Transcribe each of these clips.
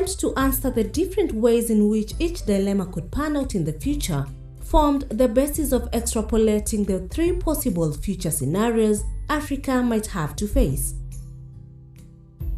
attempt to answer the different ways in which each dilemma could pan out in the future formed the basis of extrapolating the 3 possible future scenarios Africa might have to face.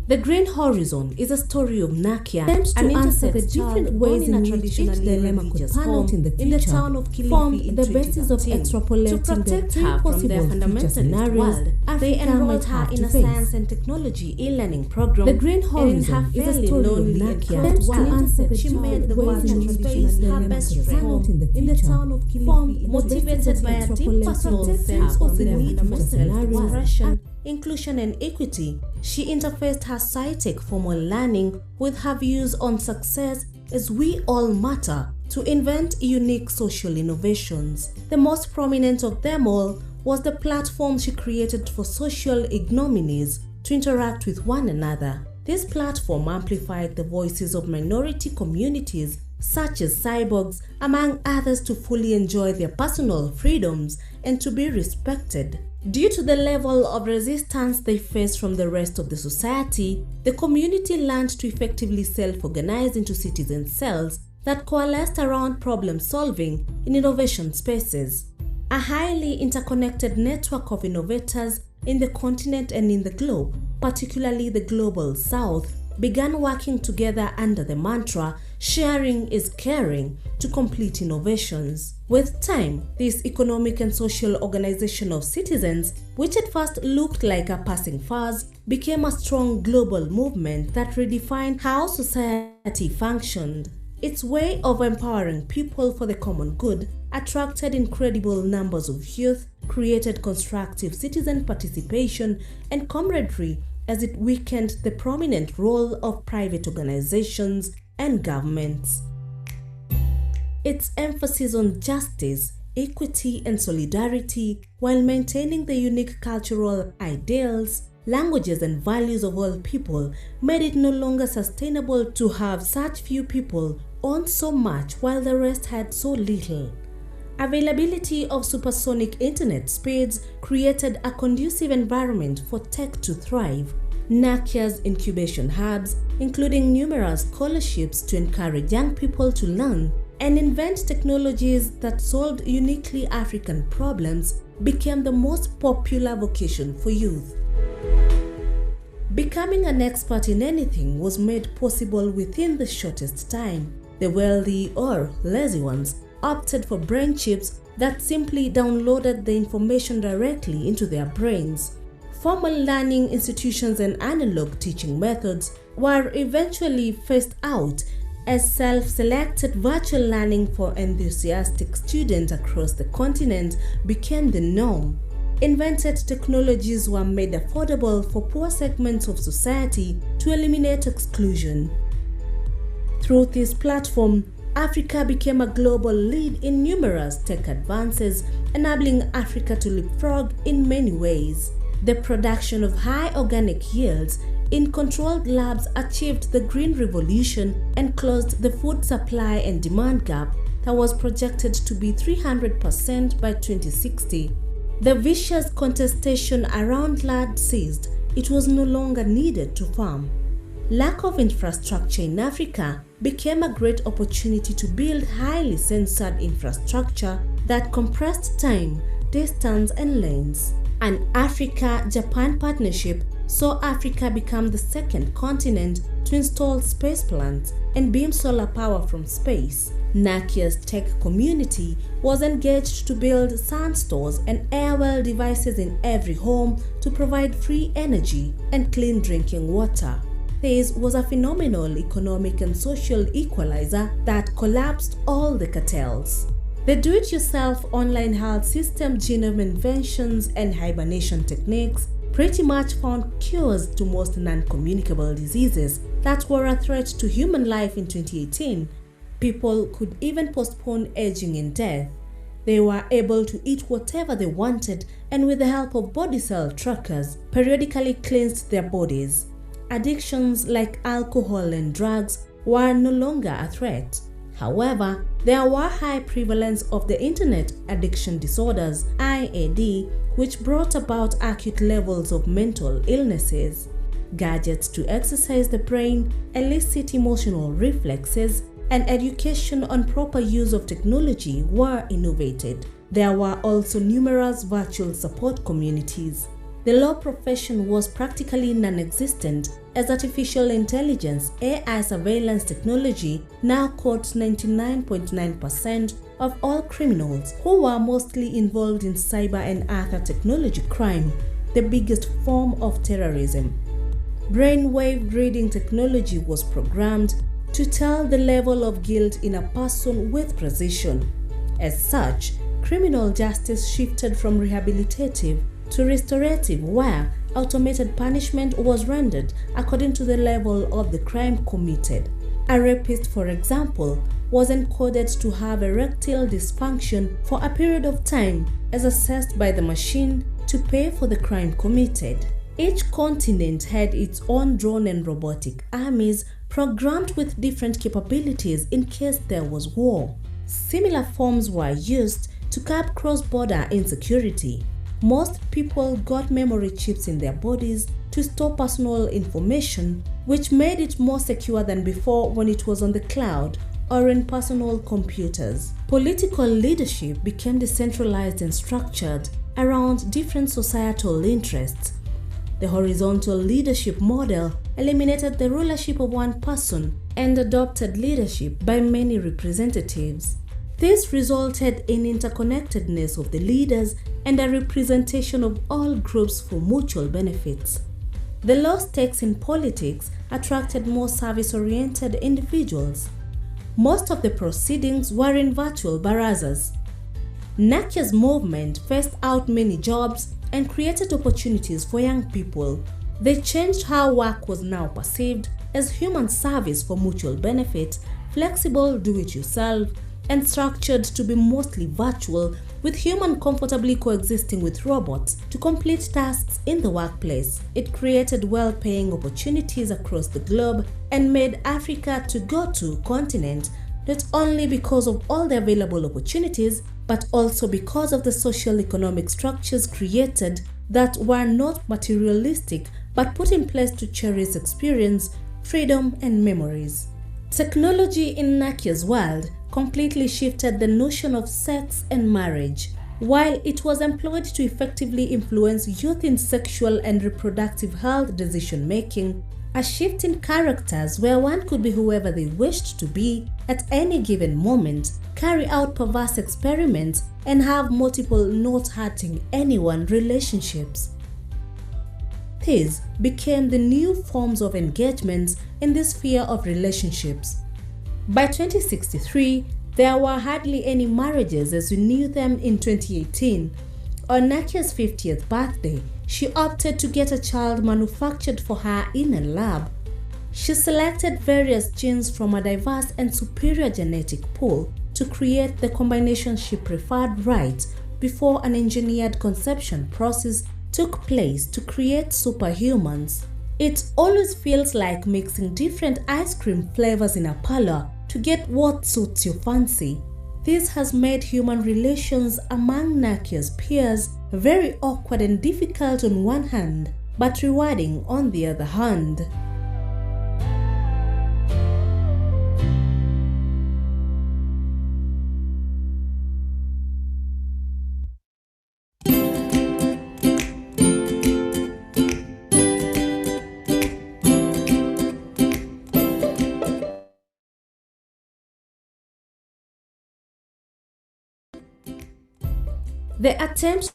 The Green Horizon is a story of Nakia, attempts to answer the different ways in which each dilemma could pan out in the future, formed the basis of extrapolating the 3 possible future scenarios Africa might have to face. Science and technology e-learning program. The Green Horizon is a story of Nakia, attempts to answer the different ways in which each dilemma could pan out in the future, formed motivated by a deep personal sense of the need for self-expression, inclusion and equity. She interfaced her SciTech formal learning with her views on success as we all matter to invent unique social innovations. The most prominent of them all was the platform she created for social ignominies to interact with one another. This platform amplified the voices of minority communities such as cyborgs, among others, to fully enjoy their personal freedoms and to be respected. Due to the level of resistance they faced from the rest of the society, the community learned to effectively self-organize into citizen cells that coalesced around problem-solving in innovation spaces. A highly interconnected network of innovators in the continent and in the globe, particularly the Global South, began working together under the mantra "sharing is caring" to complete innovations. With time, this economic and social organization of citizens, which at first looked like a passing phase, became a strong global movement that redefined how society functioned. Its way of empowering people for the common good attracted incredible numbers of youth, created constructive citizen participation and camaraderie, as it weakened the prominent role of private organizations and governments. Its emphasis on justice, equity, and solidarity, while maintaining the unique cultural ideals, languages, and values of all people, made it no longer sustainable to have such few people own so much while the rest had so little. Availability of supersonic internet speeds created a conducive environment for tech to thrive. Nakia's incubation hubs, including numerous scholarships to encourage young people to learn and invent technologies that solved uniquely African problems, became the most popular vocation for youth. Becoming an expert in anything was made possible within the shortest time. The wealthy or lazy ones opted for brain chips that simply downloaded the information directly into their brains. Formal learning institutions and analog teaching methods were eventually phased out as self-selected virtual learning for enthusiastic students across the continent became the norm. Invented technologies were made affordable for poor segments of society to eliminate exclusion. Through this platform, Africa became a global lead in numerous tech advances, enabling Africa to leapfrog in many ways. The production of high organic yields in controlled labs achieved the green revolution and closed the food supply and demand gap that was projected to be 300% by 2060. The vicious contestation around land ceased. It was no longer needed to farm. Lack of infrastructure in Africa became a great opportunity to build highly censored infrastructure that compressed time, distance, and lanes. An Africa-Japan partnership saw Africa become the second continent to install space plants and beam solar power from space. Nakia's tech community was engaged to build sun stores and airwell devices in every home to provide free energy and clean drinking water. This was a phenomenal economic and social equalizer that collapsed all the cartels. The do-it-yourself online health system, genome inventions, and hibernation techniques pretty much found cures to most non-communicable diseases that were a threat to human life in 2018. People could even postpone aging and death. They were able to eat whatever they wanted and, with the help of body cell trackers, periodically cleansed their bodies. Addictions like alcohol and drugs were no longer a threat. However, there were high prevalence of the Internet addiction disorders, IAD, which brought about acute levels of mental illnesses. gadgets to exercise the brain, elicit emotional reflexes, and education on proper use of technology were innovated. There were also numerous virtual support communities. The law profession was practically non-existent as artificial intelligence AI surveillance technology now courts 99.9% of all criminals who were mostly involved in cyber and other technology crime, the biggest form of terrorism. Brainwave reading technology was programmed to tell the level of guilt in a person with precision. As such, criminal justice shifted from rehabilitative to restorative, where automated punishment was rendered according to the level of the crime committed. A rapist, for example, was encoded to have erectile dysfunction for a period of time as assessed by the machine to pay for the crime committed. Each continent had its own drone and robotic armies programmed with different capabilities in case there was war. Similar forms were used to curb cross-border insecurity. Most people got memory chips in their bodies to store personal information, which made it more secure than before when it was on the cloud or in personal computers. Political leadership became decentralized and structured around different societal interests. The horizontal leadership model eliminated the rulership of one person and adopted leadership by many representatives. This resulted in interconnectedness of the leaders and a representation of all groups for mutual benefits. The low stakes in politics attracted more service-oriented individuals. Most of the proceedings were in virtual barazas. Nakia's movement phased out many jobs and created opportunities for young people. They changed how work was now perceived as human service for mutual benefit, flexible do-it-yourself, and structured to be mostly virtual, with humans comfortably coexisting with robots to complete tasks in the workplace. It created well-paying opportunities across the globe and made Africa a go-to continent, not only because of all the available opportunities, but also because of the social economic structures created that were not materialistic but put in place to cherish experience, freedom, and memories. Technology in Nakia's world completely shifted the notion of sex and marriage. While it was employed to effectively influence youth in sexual and reproductive health decision-making, a shift in characters where one could be whoever they wished to be at any given moment, carry out perverse experiments, and have multiple not hurting anyone relationships. These became the new forms of engagements in the sphere of relationships. By 2063, there were hardly any marriages as we knew them in 2018. On Nakia's 50th birthday, she opted to get a child manufactured for her in a lab. She selected various genes from a diverse and superior genetic pool to create the combination she preferred right before an engineered conception process took place to create superhumans. It always feels like mixing different ice cream flavors in a parlor to get what suits your fancy. This has made human relations among Nakia's peers very awkward and difficult on one hand, but rewarding on the other hand. The attempt